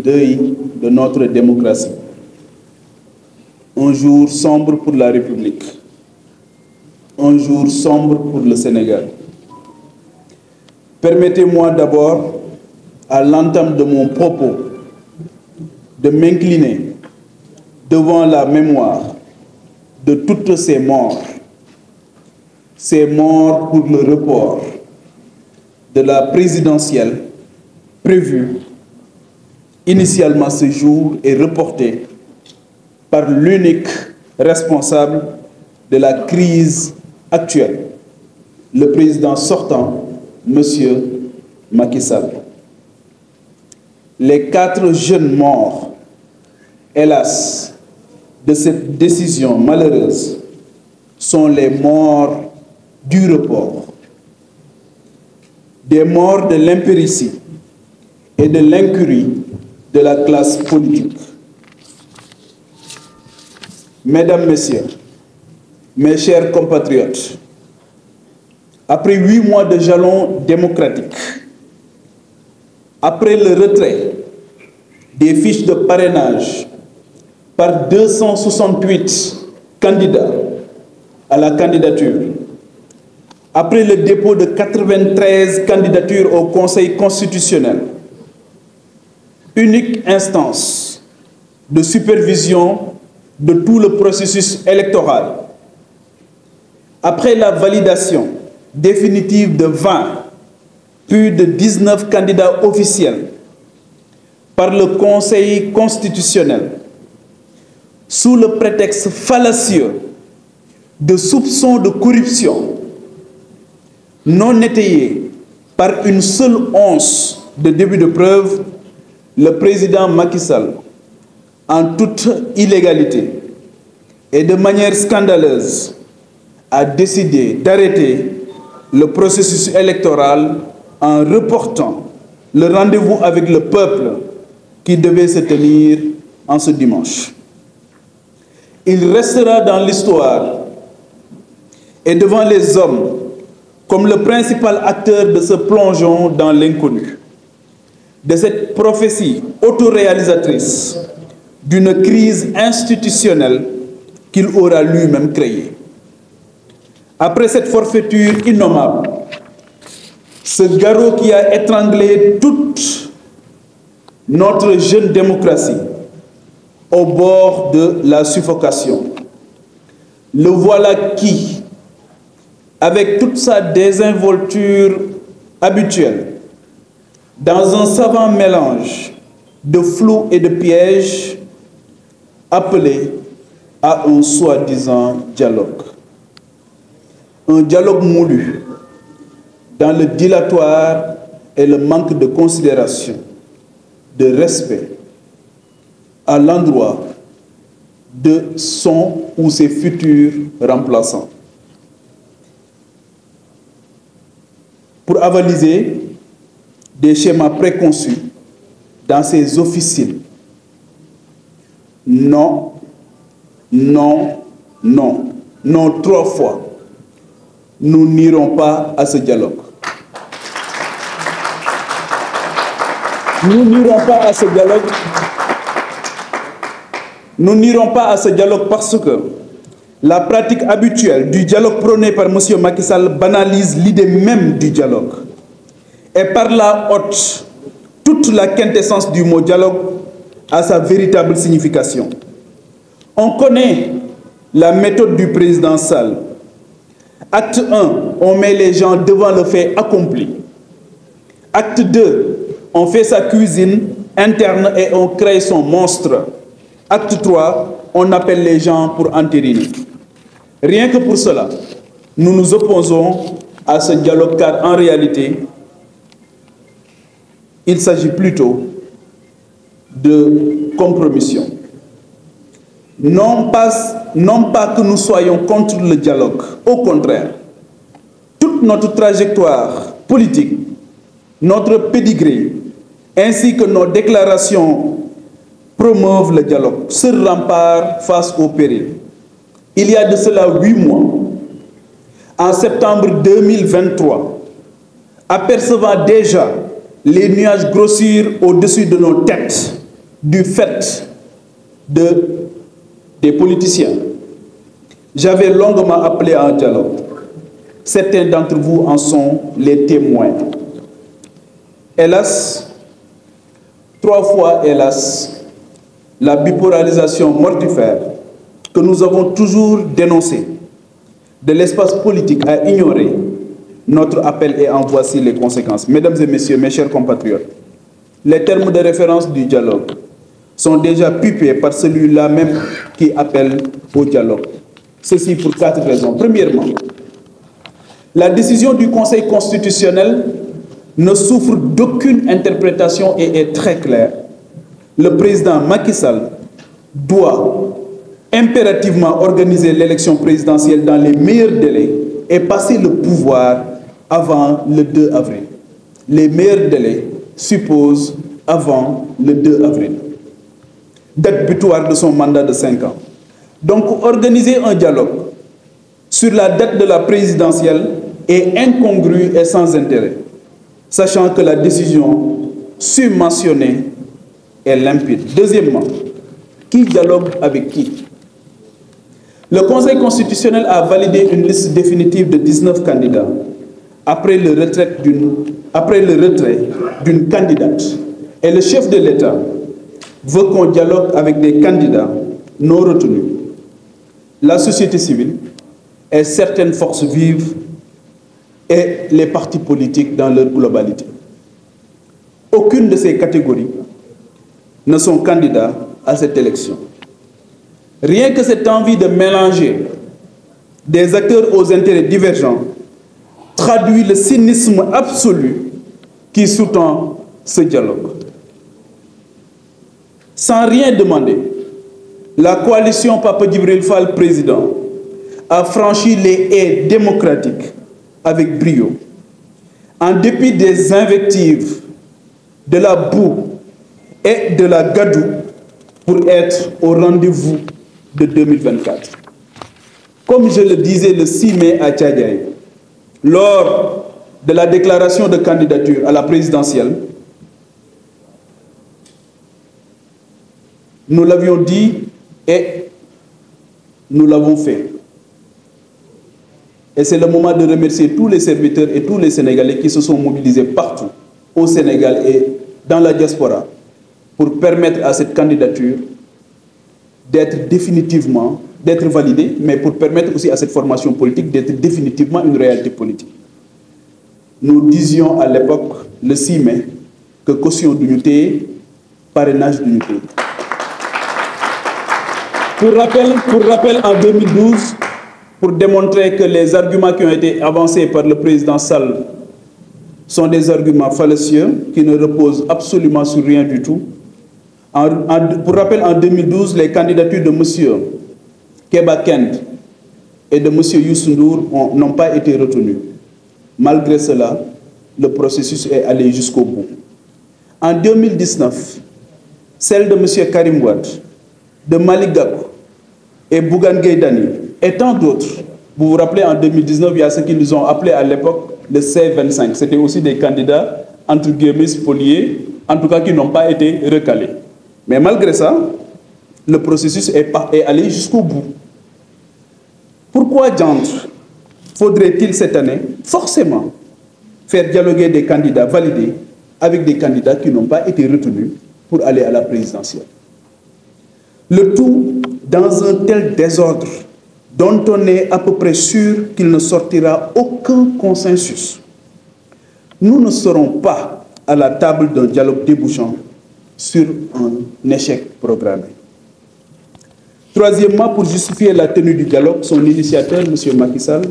deuil de notre démocratie. Un jour sombre pour la République. Un jour sombre pour le Sénégal. Permettez-moi d'abord, à l'entame de mon propos, de m'incliner devant la mémoire de toutes ces morts pour le report de la présidentielle prévue initialement ce jour et reportée par l'unique responsable de la crise actuelle, le président sortant, M. Macky Sall. Les 4 jeunes morts, hélas, de cette décision malheureuse sont les morts du report, des morts de l'impéritie et de l'incurie de la classe politique. Mesdames, Messieurs, mes chers compatriotes, après 8 mois de jalons démocratiques, après le retrait des fiches de parrainage par 268 candidats à la candidature, après le dépôt de 93 candidatures au Conseil constitutionnel, unique instance de supervision de tout le processus électoral, après la validation définitive de 20, puis de 19 candidats officiels par le Conseil constitutionnel, sous le prétexte fallacieux de soupçons de corruption non étayés par une seule once de début de preuve, le président Macky Sall, en toute illégalité et de manière scandaleuse, a décidé d'arrêter le processus électoral en reportant le rendez-vous avec le peuple qui devait se tenir en ce dimanche. Il restera dans l'histoire et devant les hommes comme le principal acteur de ce plongeon dans l'inconnu, de cette prophétie autoréalisatrice d'une crise institutionnelle qu'il aura lui-même créée. Après cette forfaiture innommable, ce garrot qui a étranglé toute notre jeune démocratie au bord de la suffocation, le voilà qui, avec toute sa désinvolture habituelle, dans un savant mélange de flou et de pièges, appelé à un soi-disant dialogue. Un dialogue moulu dans le dilatoire et le manque de considération, de respect à l'endroit de son ou ses futurs remplaçants. Pour avaliser des schémas préconçus dans ces officines. Non, non, non, non 3 fois. Nous n'irons pas à ce dialogue. Nous n'irons pas à ce dialogue. Nous n'irons pas à ce dialogue parce que la pratique habituelle du dialogue prôné par M. Macky Sall banalise l'idée même du dialogue. Et par là ôte toute la quintessence du mot dialogue à sa véritable signification. On connaît la méthode du président Sall. Acte 1, on met les gens devant le fait accompli. Acte 2, on fait sa cuisine interne et on crée son monstre. Acte 3, on appelle les gens pour entériner. Rien que pour cela, nous nous opposons à ce dialogue car en réalité, il s'agit plutôt de compromission. Non pas que nous soyons contre le dialogue, au contraire. Toute notre trajectoire politique, notre pédigré, ainsi que nos déclarations promeuvent le dialogue, ce rempart face au péril. Il y a de cela 8 mois, en septembre 2023, apercevant déjà les nuages grossir au-dessus de nos têtes du fait des politiciens. J'avais longuement appelé à un dialogue. Certains d'entre vous en sont les témoins. Hélas, 3 fois hélas, la bipolarisation mortifère que nous avons toujours dénoncée de l'espace politique a ignoré notre appel et en voici les conséquences. Mesdames et messieurs, mes chers compatriotes, les termes de référence du dialogue sont déjà pupés par celui-là même qui appelle au dialogue. Ceci pour 4 raisons. Premièrement, la décision du Conseil constitutionnel ne souffre d'aucune interprétation et est très claire. Le président Macky Sall doit impérativement organiser l'élection présidentielle dans les meilleurs délais et passer le pouvoir avant le 2 avril. Les meilleurs délais supposent avant le 2 avril. Date butoir de son mandat de 5 ans. Donc, organiser un dialogue sur la date de la présidentielle est incongru et sans intérêt, sachant que la décision submentionnée est limpide. Deuxièmement, qui dialogue avec qui? Le Conseil constitutionnel a validé une liste définitive de 19 candidats après le retrait d'une candidate. Et le chef de l'État veut qu'on dialogue avec des candidats non retenus. La société civile et certaines forces vives et les partis politiques dans leur globalité. Aucune de ces catégories ne sont candidats à cette élection. Rien que cette envie de mélanger des acteurs aux intérêts divergents traduit le cynisme absolu qui sous-tend ce dialogue. Sans rien demander, la coalition Papa Djibril Fall président a franchi les haies démocratiques avec brio. En dépit des invectives, de la boue et de la gadoue pour être au rendez-vous de 2024. Comme je le disais le 6 mai à Tchadjaï, lors de la déclaration de candidature à la présidentielle, nous l'avions dit et nous l'avons fait. Et c'est le moment de remercier tous les serviteurs et tous les Sénégalais qui se sont mobilisés partout, au Sénégal et dans la diaspora, pour permettre à cette candidature d'être définitivement, d'être validée, mais pour permettre aussi à cette formation politique d'être définitivement une réalité politique. Nous disions à l'époque, le 6 mai, que caution d'unité, parrainage d'unité. Pour rappel, en 2012, pour démontrer que les arguments qui ont été avancés par le président Sall sont des arguments fallacieux, qui ne reposent absolument sur rien du tout. Pour rappel, en 2012, les candidatures de M. Keba Kent et de M. Youssou Ndour n'ont pas été retenues. Malgré cela, le processus est allé jusqu'au bout. En 2019, celle de M. Karim Wade, de Malick Gakou et Bougane Gueye Dany et tant d'autres. Vous vous rappelez, en 2019, il y a ceux qui nous ont appelés à l'époque le C25. C'était aussi des candidats, entre guillemets, spoliés, en tout cas qui n'ont pas été recalés. Mais malgré ça, le processus est allé jusqu'au bout. Pourquoi diantre faudrait-il cette année, forcément, faire dialoguer des candidats validés avec des candidats qui n'ont pas été retenus pour aller à la présidentielle? Le tout dans un tel désordre dont on est à peu près sûr qu'il ne sortira aucun consensus. Nous ne serons pas à la table d'un dialogue débouchant sur un échec programmé. Troisièmement, pour justifier la tenue du dialogue, son initiateur, M. Macky Sall,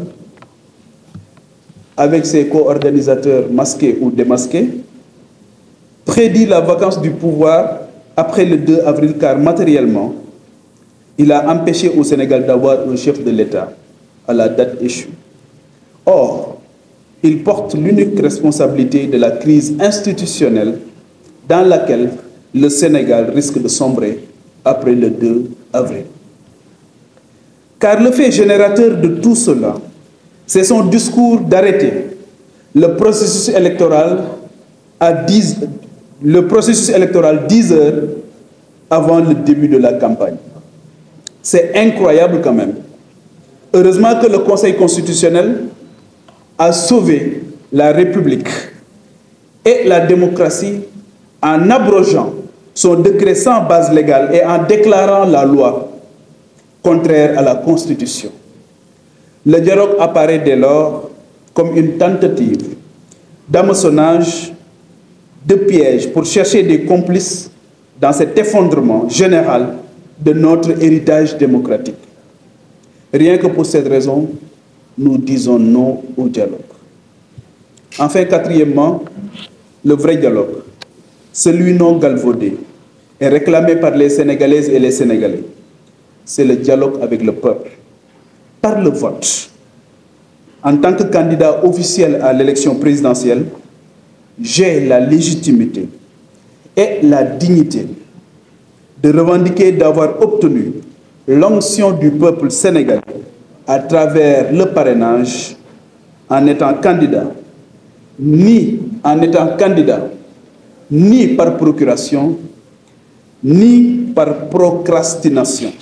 avec ses co-organisateurs masqués ou démasqués, prédit la vacance du pouvoir après le 2 avril, car matériellement, il a empêché au Sénégal d'avoir un chef de l'État à la date échue. Or, il porte l'unique responsabilité de la crise institutionnelle dans laquelle le Sénégal risque de sombrer après le 2 avril. Car le fait générateur de tout cela, c'est son discours d'arrêter le processus électoral à 10 heures avant le début de la campagne. C'est incroyable quand même. Heureusement que le Conseil constitutionnel a sauvé la République et la démocratie en abrogeant son décret sans base légale et en déclarant la loi contraire à la Constitution. Le dialogue apparaît dès lors comme une tentative d'hameçonnage, de piège pour chercher des complices dans cet effondrement général de notre héritage démocratique. Rien que pour cette raison, nous disons non au dialogue. Enfin, quatrièmement, le vrai dialogue, celui non galvaudé, est réclamé par les Sénégalaises et les Sénégalais. C'est le dialogue avec le peuple, par le vote. En tant que candidat officiel à l'élection présidentielle, j'ai la légitimité et la dignité de revendiquer d'avoir obtenu l'onction du peuple sénégalais à travers le parrainage en étant candidat, ni par procuration, ni par procrastination.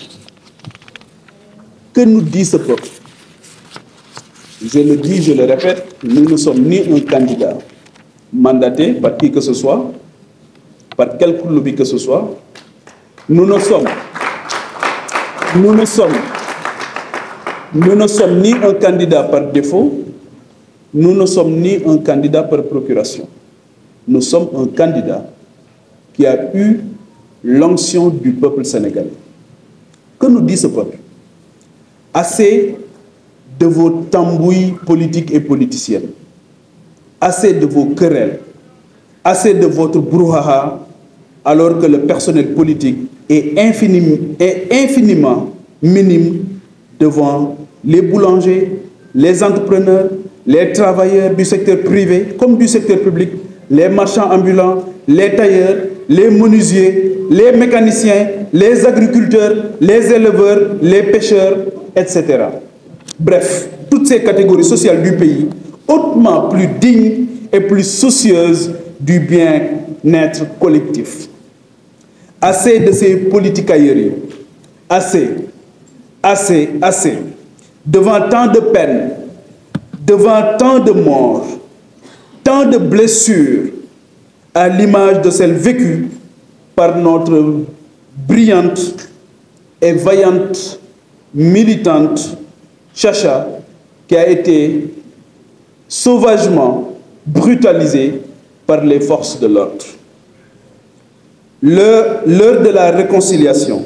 Que nous dit ce peuple? Je le dis, je le répète, nous ne sommes ni un candidat mandaté par qui que ce soit, par quelque lobby que ce soit. Nous ne sommes ni un candidat par défaut, nous ne sommes ni un candidat par procuration. Nous sommes un candidat qui a eu l'onction du peuple sénégalais. Que nous dit ce peuple? Assez de vos tambouilles politiques et politiciennes, assez de vos querelles, assez de votre brouhaha, alors que le personnel politique est infiniment minime devant les boulangers, les entrepreneurs, les travailleurs du secteur privé comme du secteur public, les marchands ambulants, les tailleurs, les menuisiers, les mécaniciens, les agriculteurs, les éleveurs, les pêcheurs, etc. Bref, toutes ces catégories sociales du pays, hautement plus dignes et plus soucieuses du bien-être collectif. Assez de ces politicailleries, assez, devant tant de peines, devant tant de morts, tant de blessures, à l'image de celles vécues par notre brillante et vaillante militante Chacha, qui a été sauvagement brutalisée par les forces de l'ordre. L'heure de la réconciliation,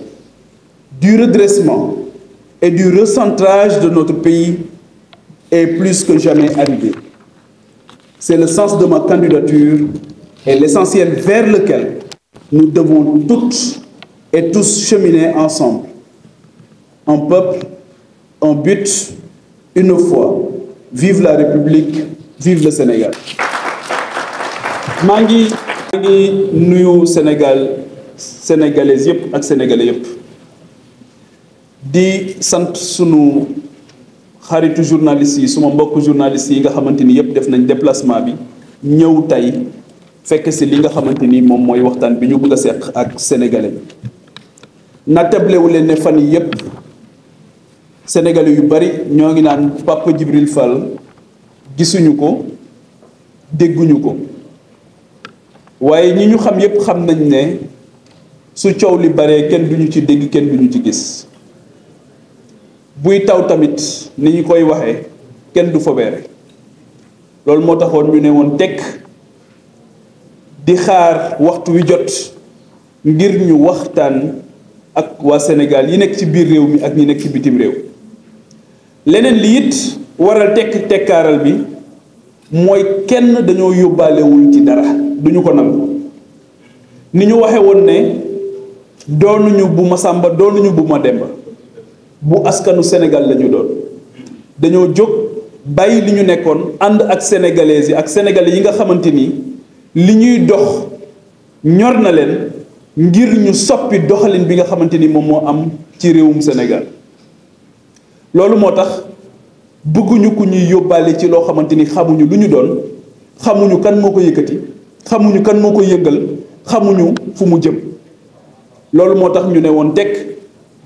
du redressement et du recentrage de notre pays est plus que jamais arrivée. C'est le sens de ma candidature et l'essentiel vers lequel nous devons toutes et tous cheminer ensemble. Un peuple, un but, une foi. Vive la République, vive le Sénégal. maa ngi nuyu sénégalais yëpp ak sénégalais yëpp di sant sunu xaritu journalistes yi suma mbokk journalistes yi nga xamante ni yëpp def nañ déplacement bi ñëw tey fekk si li nga xamante ni moom mooy waxtaan bi ñu bëgg a seq ak sénégalais nattable leen ne fan yi yëpp sénégalais yu bari ñoo ngi naan Papa Djibril Fall gisuñu ko dégguñu ko waaye ñi ñu xam yépp xam nañ ne su coow li baree kenn duñu ci dégg kenn duñu ci gis buy taw tamit ni ñu koy waxee kenn du fobeere loolu moo taxoon ñu ne woon tekk di xaar waxtu wi jot ngir ñu waxtaan ak waa Sénégal yi nekk ci biir réew mi ak ñi nekk ci bitim réew leneen li it waral tekkaaral bi mooy kenn dañoo yóbbaalewul ci dara duñu ko nangu ni ñu waxe woon ne doonuñu bu ma sàmba doonuñu bu ma demba bu askanu Sénégal lañu doon dañoo jóg bàyyi li ñu nekkoon ànd ak sénégalais yi ak sénégalais yi nga xamante ni li ñuy dox ñor na leen ngir ñu soppi doxalin bi nga xamante ni moom moo am ci réewum Sénégal loolu moo tax bëgguñu ku ñuy yóbbaale ci loo xamante ni xamuñu lu ñu doon xamuñu kan moo ko yëkkati xamuñu kan moo ko yëngal xamuñu fu mu jëm loolu moo tax ñu ne woon tekk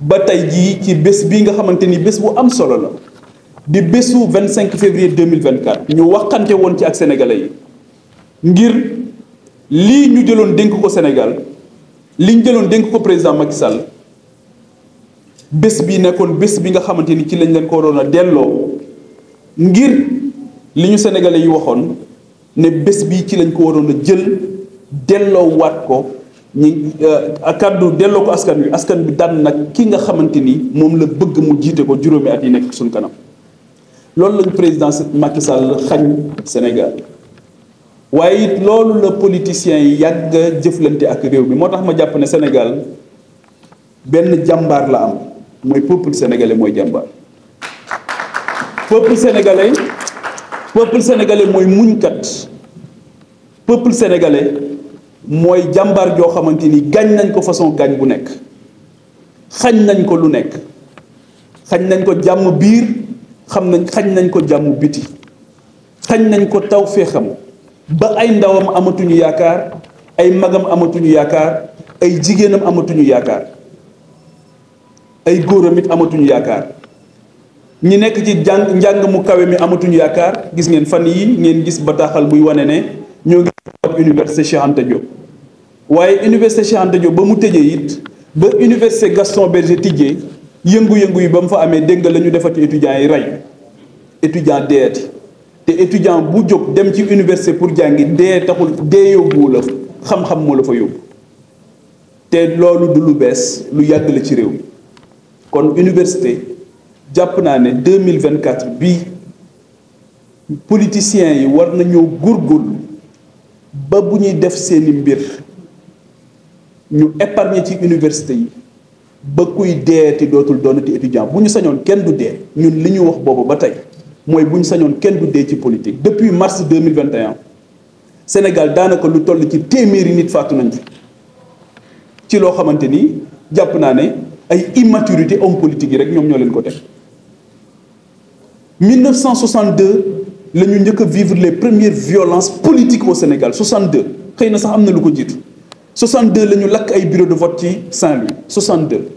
ba tey jii ci bés bii nga xamante ni bés bu am solo la di bésu 25 février 2024 ñu waxante woon ci ak sénégalais yi ngir lii ñu jëloon dénk ko Sénégal li ñu jëloon dénk ko président Macky Sall bés bi nekkoon bés bi nga xamante ni ci lañ leen ko waroon a delloo ngir li ñu sénégalais yi waxoon ne bés bi ci lañ ko waroon a jël delloo waat ko ñi kàddu delloo ko askan bi daan nag ki nga xamante ni moom la bëgg mu jiite ko juróomi at yi nekk suñ kanam loolu lañ président Macky Sall xañ Sénégal waaye it loolu la politiciens yi yàgg a jëflante ak réew mi moo tax ma jàpp ne Sénégal benn jàmbaar la am mooy peuple sénégalais mooy jàmbaar peuple sénégalais mooy muñkat peuple sénégalais mooy jàmbaar joo xamante ni gaañ nañ ko façon gaañ bu nekk xañ nañ ko lu nekk xañ nañ ko jàmm biir xañ nañ ko jàmm biti xañ nañ ko taw féexam ba ay ndawam amatuñu yaakaar ay magam amatuñu yaakaar ay jigéenam amatuñu yaakaar ay góoram it amatuñu yaakaar ñi nekk ci njàng mu kawe mi amatuñu yaakaar gis ngeen fan yi ngeen gis bataaxal buy wane ne ñoo ngi université Cheikh Anta Diop waaye université Cheikh Anta Diop ba mu tëjee it ba université Gaston Berger tijjee yëngu-yëngu yi ba mu fa amee dégg nga la ñu defati étudiants yi rey étudiant deeti te étudiant bu jóg dem ci université pour jàngi dee taxul dee yóbbuwu la xam-xam moo la fa yóbbu te loolu du lu bees lu yàgg la ci réew mi kon université jàpp naa ne 2024 bii politiciens yi war nañoo góorgóorlu ba bu ñuy def seeni mbir ñu épargner ci université yi ba kuy deeti dootul doonati étudiant bu ñu sañoon kenn du dee ñun li ñu wax boobu ba tey mooy bu ñu sañoon kenn du dee ci politique depuis mars 2021 Sénégal daanaka lu toll ci téeméeri nit faatu nañ fi ci loo xamante ni jàpp naa ne ay immaturité homme politique yi rek ñoom ñoo leen ko teg 1962 la ñu njëkk a vivre les premières violences politiques au Sénégal 62 xëy na sax am na lu ko jiitu 62 la ñu lakk ay bureau de vote ci Saint-Louis 62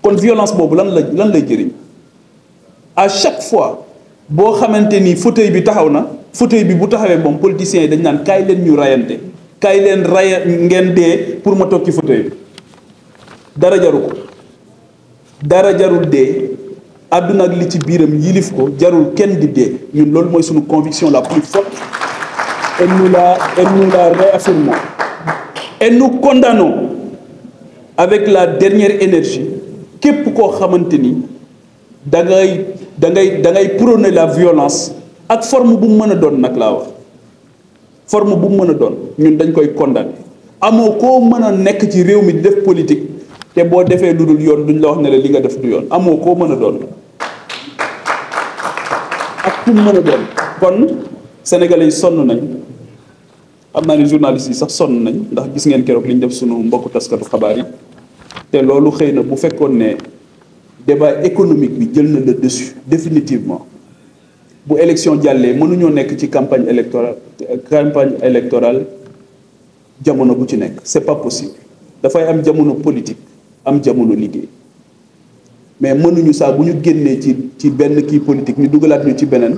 kon violence boobu lan lay jëriñ à chaque fois boo xamante ni fauteuil bi taxaw na fauteuil bi bu taxawee moom politiciens yi dañ naan kaay leen ñu rayante kaay leen ngeen dee pour ma toog ci fauteuil bi dara jaru ko dara jarul dee àdduna ak li ci biiram yilif ko jarul kenn di dee ñun loolu mooy suñu conviction la plus forte et nous la réaffirmons et nous condamnons avec la dernière énergie képp koo xamante ni da ngay prôner la violence ak forme bu mu mën a doon nag laa wax forme bu mu mën a doon ñun dañ koy condamner amoo koo mën a nekk ci réew mi di def politique te boo defee lu dul yoon duñ la wax ne la li nga def du yoon amoo koo mën a doon ak ku mu mën a doon kon sénégalais yi sonn nañ xam naa ne journalistes yi sax sonn nañ ndax gis ngeen keroog li ñu def sunu mbokku taskatu xabaar yi te loolu xëy na bu fekkoon ne débat économique bi jël na le dessus définitivement bu élection jàllee mënuñoo nekk ci campagne électorale jamono bu ci nekk c'est pas possible dafay am jamono politique am jamono liggéey mais mënuñu saa bu ñu génnee ci benn kii politique ñu dugalaat ñu ci beneen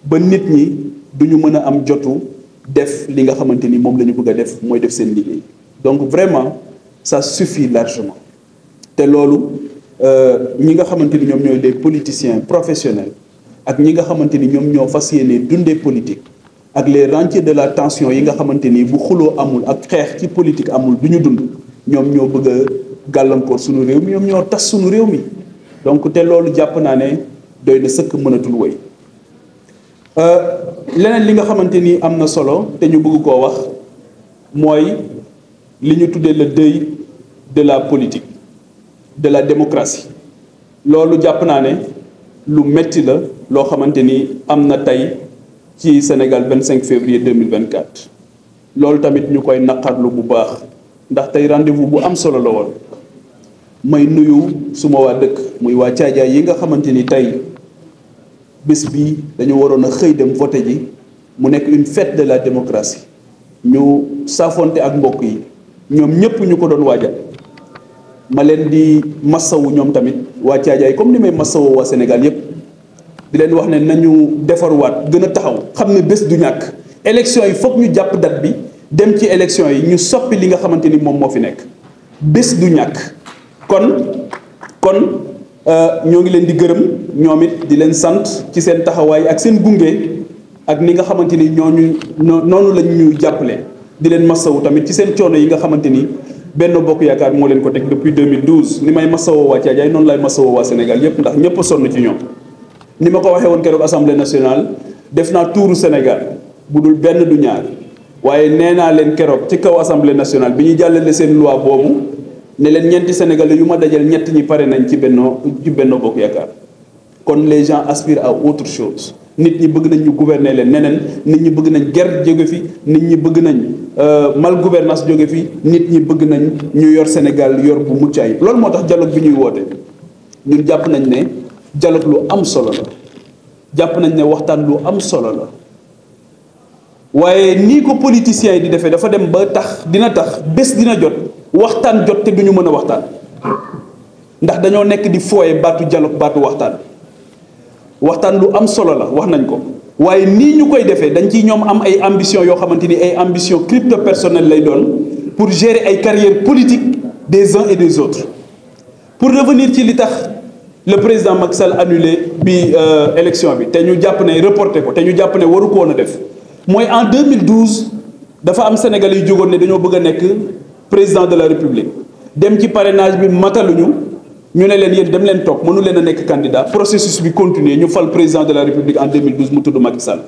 ba nit ñi duñu mën a am jotu def li nga xamante ni moom la ñu bëgg a def mooy def seen liggéey donc vraiment ça suffit largement te loolu ñi nga xamante ni ñoom ñooy des politiciens professionnels ak ñi nga xamante ni ñoom ñoo fas yéene dundee politique ak les rentiers de la tension yi nga xamante ni bu xuloo amul ak xeex ci politique amul du ñu dund ñoom ñoo bëgg a gàllankoor suñu réew mi ñoom ñoo tas suñu réew mi donc te loolu jàpp naa ne doy na sëkk mënatul woy leneen li nga xamante ni am na solo te ñu bëgg koo wax mooy li ñu tuddee le deuil de la politique de la démocratie loolu jàpp naa ne lu metti la loo xamante ni am na tey ci Sénégal 25 février 2024 loolu tamit ñu koy naqarlu bu baax ndax tey rendez-vous bu am solo la woon may nuyu suma waa dëkk muy waa Caajaay yi nga xamante ni tey bés bi dañu waroon a xëy dem voté ji mu nekk une fête de la démocratie ñu saafonte ak mbokk yi ñoom ñëpp ñu ko doon waajal ma leen di massawu ñoom tamit waa Thiadiaye comme ni may massawoo waa Sénégal yépp di leen wax ne nañu defarwaat gën a taxaw xam ne bés du ñàkk élection yi foog ñu jàpp date bi dem ci élection yi ñu soppi li nga xamante ni moom moo fi nekk bés du ñàkk kon ñoo ngi leen di gërëm ñoom it di leen sant ci seen taxawaay ak seen gunge ak ni nga xamante ni noonu lañ ñu jàppale di leen massawu tamit ci seen coono yi nga xamante ni Benno Bokk Yaakaar moo leen ko teg depuis 2012 ni may massawoo waa Thiadiaye noonu lay massawoo waa Sénégal yépp ndax ñëpp a sonn ci ñoom ni ma ko waxee woon keroog assemblée nationale def naa tuuru Sénégal bu dul benn du ñaar waaye nee naa leen keroog ci kaw assemblée nationale bi ñu jàllale seen loi boobu ne leen ñeenti sénégalais yu ma dajal ñett ñi pare nañ ci Benno Bokk Yaakaar kon les gens aspirent à autre chose nit ñi bëgg nañ ñu gouverner leen neneen nit ñi bëgg nañ guerre jóge fi nit ñi bëgg nañ mal gouvernance jóge fi nit ñi bëgg nañ ñu yor Sénégal yor bu mucc ayib loolu moo tax dialogue bi ñuy woote ñun jàpp nañ ne dialogue lu am solo la jàpp nañ ne waxtaan lu am solo la waaye nii ko politiciens yi di defee dafa dem ba tax dina tax bés dina jot waxtaan jot te duñu mën a waxtaan ndax dañoo nekk di fooye baatu dialogue baatu waxtaan lu am solo la wax nañ ko waaye nii ñu koy defee dañ ciy ñoom am ay ambition yoo xamante ni ay ambition crypto personnelle lay doon pour gérer ay carrières politiques des uns et des autres pour revenir ci li tax le président Macky Sall annulé bi élection bi te ñu jàpp ne reporté ko te ñu jàpp ne waru ko woon a def mooy en 2012 dafa am Sénégalais yu jógoon ne dañoo bëgg a nekk président de la République dem ci parrainage bi mataluñu ñu ne leen yéen dem leen toog mënu leen a nekk candidat processus bi continuer ñu fal président de la République en 2012 mu tudd Macky Sall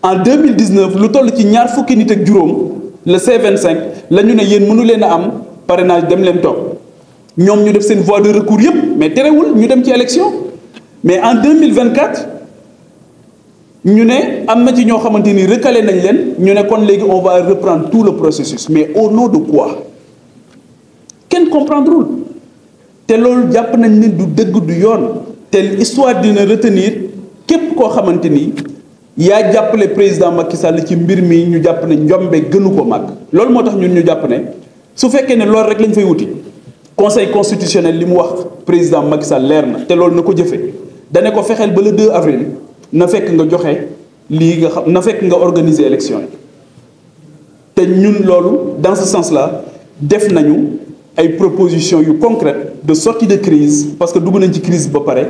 en 2019 lu toll ci ñaar fukki nit ak juróom le C25 la ñu ne yéen mënu leen a am parrainage dem leen toog ñoom ñu def seen voie de recours yépp mais terewul ñu dem ci élection mais en 2024 ñu ne am na ci ñoo xamante ni recalé nañ leen ñu ne kon léegi on va reprendre tout le processus mais au nom de quoi kenn comprendrewul te loolu jàpp nañ ne du dëgg du yoon te histoire dina retenir képp koo xamante ni yaa jàppale président Macky Sall ci mbir mi ñu jàpp ne njombe gënu ko mag loolu moo tax ñun ñu jàpp ne su fekkee ne loolu rek lañ fay wuti conseil constitutionnel li mu wax président Macky Sall leer na te loolu na ko jëfee dane ko fexeel ba le 2 avril na fekk nga joxe lii nga xam na fekk nga organiser élection yi te ñun loolu dans ce sens là def nañu ay propositions yu concrètes de sortie de crise parce que dugg nañ ci crise ba pare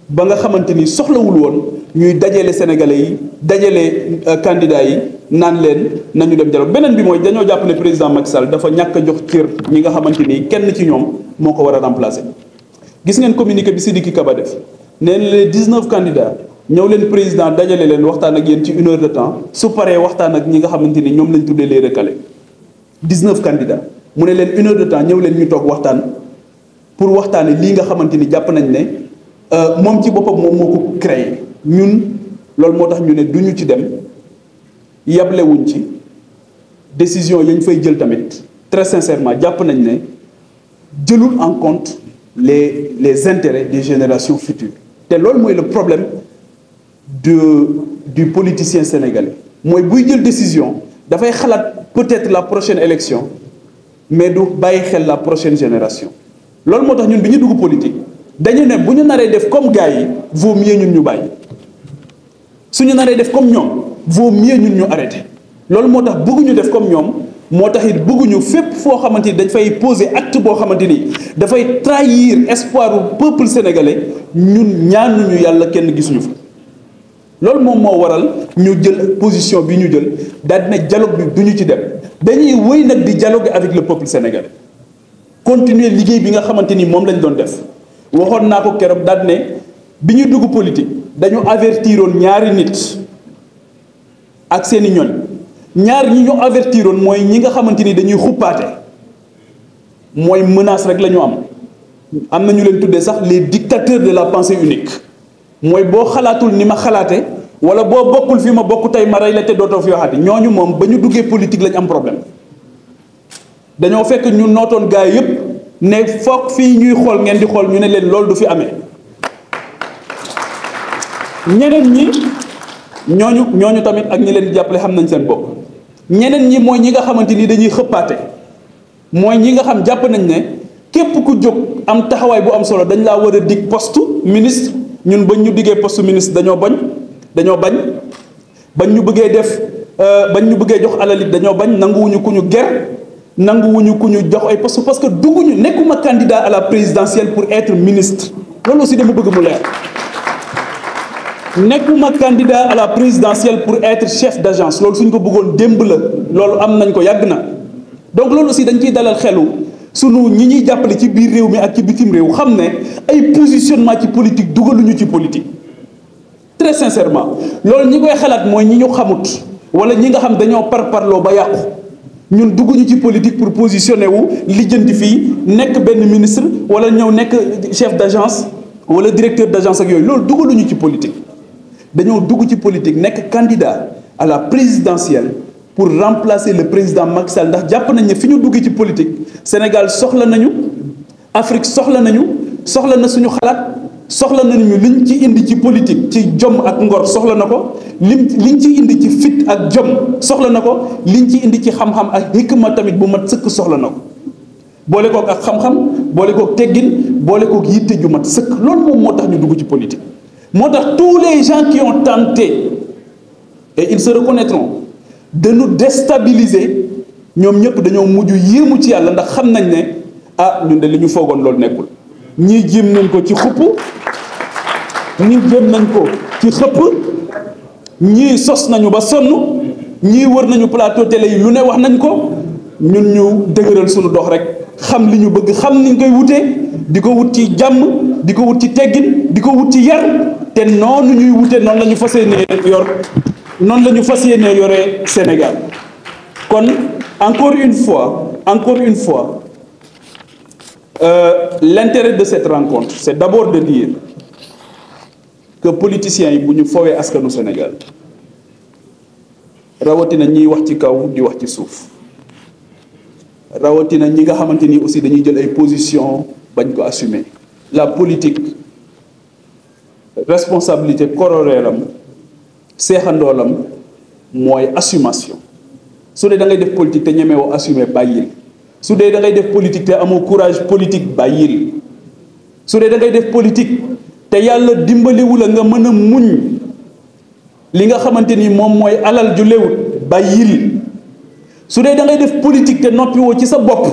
ba nga xamante ni soxlawul woon ñuy dajale sénégalais yi dajale candidats yi naan leen nañu dem dialogue beneen bi mooy dañoo jàpp ne président Macky Sall dafa ñàkk a jox cër ñi nga xamante ni kenn ci ñoom moo ko war a remplacer. gis ngeen communiqué bi Sidiki Kaba def nee na les 19 candidats ñëw leen président dajale leen waxtaan ak yéen ci 1 heure de temps su paree waxtaan ak ñi nga xamante ni ñoom lañ tuddee les recalés 19 candidats. mu ne leen 1 heure de temps ñëw leen ñu toog waxtaan pour waxtaane lii nga xamante ni jàpp nañ ne moom ci boppam moom moo ko créé ñun loolu moo tax ñu ne duñu ci dem yablewuñ ci décision yañ fay jël tamit très sincèrement jàpp nañ ne jëlul en compte les intérêts des générations futures te loolu mooy le problème du politicien sénégalais mooy buy jël décision dafay xalaat peut-être la prochaine élection mais du bàyyi xel la prochaine génération loolu moo tax ñun bi ñu dugg politique dañu ne bu ñu naree def comme gars yi vaut mieux ñun ñu bàyyi suñu naree def comme ñoom vaut mieux ñun ñu arrêté loolu moo tax bëgguñu def comme ñoom moo tax it bëgguñu fépp foo xamante ni dañ fay poser acte boo xamante ni dafay trahir espoir du peuple sénégalais ñun ñaanuñu yàlla kenn gisuñu fa loolu moom moo waral ñu jël position bi ñu jël daal dina dialogue bi duñu ci dem dañuy wëy nag di dialoguer avec le peuple sénégalais continuer liggéey bi nga xamante ni moom lañ doon def waxoon naa ko keroog daal ne bi ñu dugg politique dañu avertiroon ñaari nit ak seeni ñoñ ñaar ñi ñu avertiroon mooy ñi nga xamante ni dañuy xuppaate mooy menace rek la ñu am na ñu leen tuddee sax les dictateurs de la pensée unique mooy boo xalaatul ni ma xalaate wala boo bokkul fi ma bokk tey ma rey la te dootoo fi waxati ñooñu moom ba ñu duggee politique lañ am problème dañoo fekk ñu nootoon gars yépp ne foog fii ñuy xool ngeen di xool ñu ne leen loolu du fi amee ñeneen ñi ñooñu tamit ak ñi leen di jàppale xam nañ seen bopp ñeneen ñi mooy ñi nga xamante ni dañuy xëppaate mooy ñi nga xam jàpp nañ ne képp ku jóg am taxawaay bu am solo dañ laa war a dig poste ministre. ñun bañ ñu diggee poste ministre dañoo bañ bañ ñu bëggee def bañ ñu bëggee jox alalit dañoo bañ nanguwuñu ku ñu ger nanguwuñu ku ñu jox ay poste parce que dugguñu nekkuma candidat à la présidentielle pour être ministre loolu aussi dama bëgg mu leer nekkuma candidat à la présidentielle pour être chef d'agence loolu suñ ko bëggoon démb la loolu am nañ ko yàgg na donc loolu aussi dañ ciy dalal xelu sunu ñi ñuy jàppale ci biir réew mi ak ci bitim réew xam ne ay positionnement ci politique dugaluñu ci politique très sincèrement loolu ñi koy xalaat mooy ñi ñu xamut wala ñi nga xam dañoo parparloo ba yàqu ñun dugguñu ci politique pour positionner wu lijjanti fii nekk benn ministre wala ñëw nekk chef d'agence wala directeur d'agence ak yooyu loolu dugaluñu ci politique dañoo dugg ci politique nekk candidat à la présidentielle pour remplacer le président Macky Sall ndax jàpp nañ ne fi ñu dugg ci politique Sénégal soxla nañu Afrique soxla na suñu xalaat soxla nañu liñ ci indi ci politique ci jom ak ngor soxla na ko liñ ci indi ci fit ak jom soxla na ko liñ ci indi ci xam-xam ak hikma tamit bu mat sëkk soxla na ko boole kook ak xam-xam boole kook teggin boole kook yitte ju mat sëkk loolu moom moo tax ñu dugg ci politique moo tax tous les gens qui ont tenté et ils se reconnaîtront de nous déstabiliser ñoom ñëpp dañoo mujj yéemu ci yàlla ndax xam nañ ne ñun de li ñu foogoon loolu nekkul ñii jéem nañ ko ci xupp ñii jéem nañ ko ci xëpp ñii sos nañu ba sonn ñii wër nañu plateau télé yi lu ne wax nañ ko ñun ñu dëgëral suñu dox rek xam li ñu bëgg xam niñ koy wutee di ko wut ci jàmm di ko wut ci teggin di ko wut ci yar te noonu ñuy wute noonu la ñu fas yéenee noonu la ñu fas yéenee yore Sénégal kon encore une fois l'intérêt de cette rencontre c'est d'abord de dire que politiciens yi bu ñu fowee askanu Sénégal rawatina ñiy wax ci kaw di wax ci suuf rawatina ñi nga xamante ni aussi dañuy jël ay position bañ ko assumer la politique responsabilité corollaire am seexandoolam mooy assumation su dee da ngay def politique te ñemewoo assumer bàyyil su dee da ngay def politique te amoo courage politique bàyyil su dee da ngay def politique te yàlla dimbaliwu la nga mën a muñ li nga xamante ni moom mooy alal ju léwut bàyyil su dee da ngay def politique te noppiwoo ci sa bopp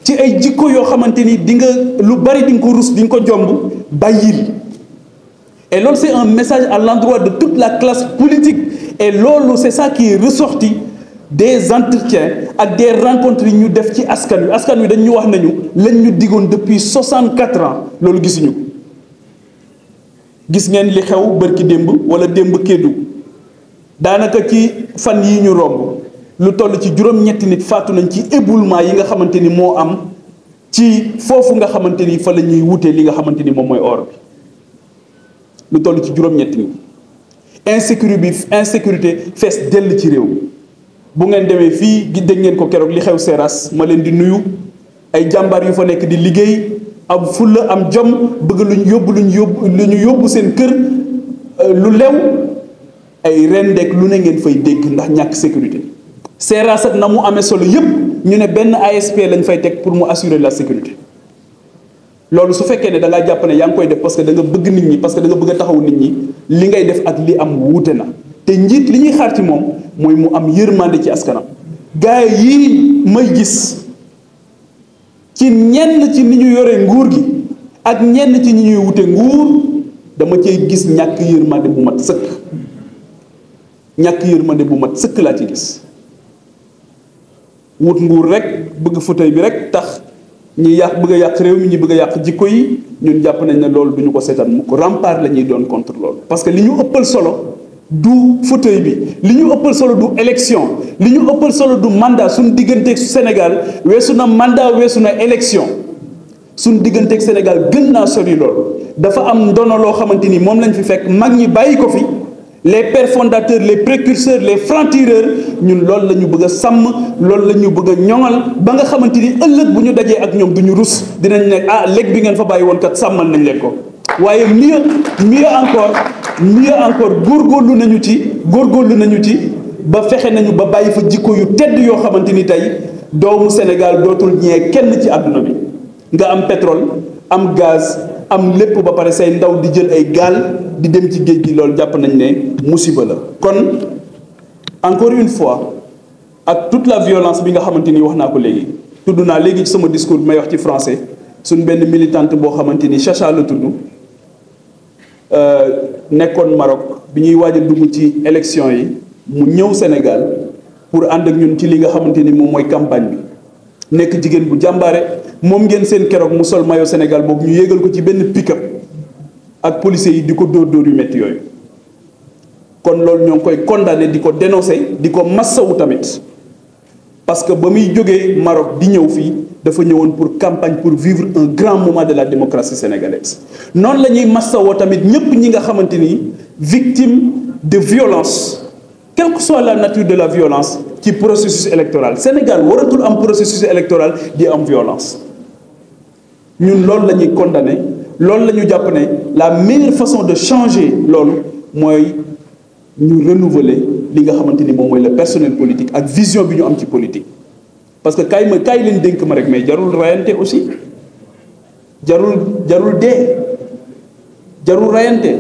ci ay jikko yoo xamante ni di nga lu bari di nga ko rus di nga ko jomb bàyyil et loolu c'est un message à l'endroit de toute la classe politique et loolu c'est ça qui est ressorti des entretiens ak des rencontres yi ñu def ci askan wi dañ ñu wax nañu lañ ñu digoon depuis 64 ans loolu gisuñu ko gis ngeen li xew bërki démb wala démb Kédougou daanaka ci fan yi ñu romb lu toll ci juróom-ñetti nit faatu nañ ci éboulement yi nga xamante ni moo am ci foofu nga xamante ni fa la ñuy wutee li nga xamante ni moom mooy or bi lu toll ci juróom-ñetti nit insécurité fees dell ci réew bu ngeen demee fii dégg ngeen ko keroog li xew Seras ma leen di nuyu ay jàmbaar yu fa nekk di liggéey am fulla am jom bëgg lu ñu yóbbu seen kër lu lew ay rendeek lu ne ngeen fay dégg ndax ñàkk sécurité Seras ak na mu amee solo yépp ñu ne benn ASP lañ fay teg pour mu assurer la sécurité loolu su fekkee ne da ngaa jàpp ne yaa ngi koy def parce que da nga bëgg nit ñi parce que da nga bëgg a taxaw nit ñi li ngay def ak li am wuute na te njiit li ñuy xaar ci moom mooy mu am yërmande ci askanam gaay yii may gis ci ñenn ci ni ñu yore nguur gi ak ñenn ci ñi ñuy wute nguur dama cee gis ñàkk yërmande bu mat sëkk laa ci gis wut nguur rek bëgg fauteuil bi rek tax ñi bëgg a yàq réew mi ñi bëgg a yàq jikko yi ñun jàpp nañ ne loolu duñu ko seetaan mu ko rempart la ñuy doon contre loolu parce que li ñu ëppal solo du fauteuil bi li ñu ëppal solo du élection li ñu ëppal solo du mandat suñu digganteeg Sénégal weesu na mandat weesu na élection suñu digganteeg Sénégal gën naa sori loolu dafa am ndono loo xamante ni moom lañ fi fekk mag ñi bàyyi ko fi les pères fondateurs les précurseurs les francs-tireurs ñun loolu la ñu bëgg a sàmm loolu la ñu bëgg a ñoŋal ba nga xamante ni ëllëg bu ñu dajee ak ñoom du ñu rus dinañ ne léegi bi ngeen fa bàyyi woon kat sàmmal nañ leen ko waaye mieux encore góorgóorlu nañu ci ba fexe nañu ba bàyyi fa jikko yu tedd yoo xamante ni tey doomu Sénégal dootul ñee kenn ci àdduna bi nga am pétrole am gaz am lépp ba pare say ndaw di jël ay gaal di dem ci géej gi loolu jàpp nañ ne musiba la. kon encore une fois ak toute la violence bi nga xamante ni wax naa ko léegi tudd naa léegi ci sama discours bi may wax ci français suñ benn militante boo xamante ni Chacha la tudd nekkoon Maroc bi ñuy waaj a dugg ci élection yi mu ñëw Sénégal pour ànd ak ñun ci li nga xamante ni moom mooy campagne bi nekk jigéen bu jàmbaare moom ngeen seen keroog mu sol maillot Sénégal boobu ñu yéegal ko ci benn pick-up ak policiers yi di ko dóor yu métti yooyu. kon loolu ñoo ngi koy condamné di ko dénoncé di ko massawu tamit parce que ba muy jógee Maroc di ñëw fii dafa ñëwoon pour campagne pour vivre un grand moment de la démocratie sénégalaise. noonu la ñuy massawoo tamit ñëpp ñi nga xamante ni victime de violence quelle que soit la nature de la violence ci processus électoral Sénégal waratul am processus électoral di am violence. ñun loolu la ñuy condamné loolu la ñu jàpp ne la meilleure façon de changer loolu mooy ñu renouveler li nga xamante ni moom mooy le personnel politique ak vision bi ñu am ci politique. parce que kaay leen dénk ma rek mais jarul rayante aussi jarul dee jarul rayante.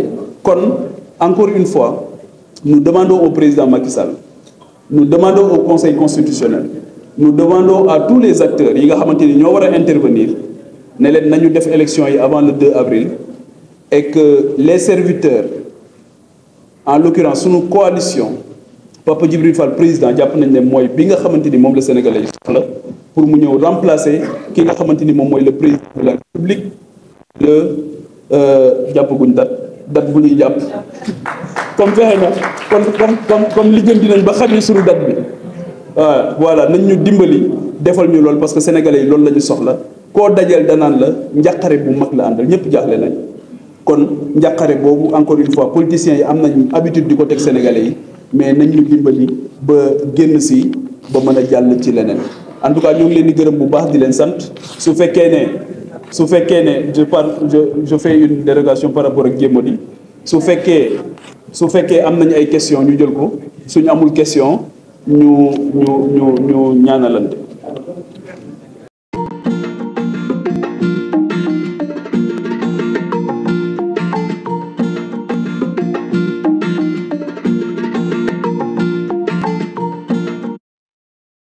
kon encore une fois nous demandons au président Macky Sall nous demandons au conseil constitutionnel nous demandons à tous les acteurs yi nga xamante ni ñoo war a intervenir ne leen nañu def élection yi avant le 2 avril et que les serviteurs en l'occurrence sunu coalition Papa Djibril Fall président jàpp nañ ne mooy bi nga xamante ni moom la Sénégalais yi soxla pour mu ñëw remplacer ki nga xamante ni moom mooy le président de la République jàppaguñ date bu ñuy jàpp comme fexe na comme lijjanti nañ ba xamee suñu date bi waaw voilà nañ ñu dimbali defal ñu loolu parce que sénégalais yi loolu la ñu soxla koo dajeel danaan la njàqare bu mag la àndal ñëpp jaaxle nañ kon njàqare boobu encore une fois politiciens yi am nañ habitude di ko teg sénégalais yi mais nañ ñu dimbali ba génn si ba mën a jàll ci leneen en tout cas ñoo ngi leen di gërëm bu baax di leen sant su fekkee ne je fais une dérogation par rapport ak Jéemodi su fekkee am nañu ay question ñu jël ko suñu amul question ñu ñaanalante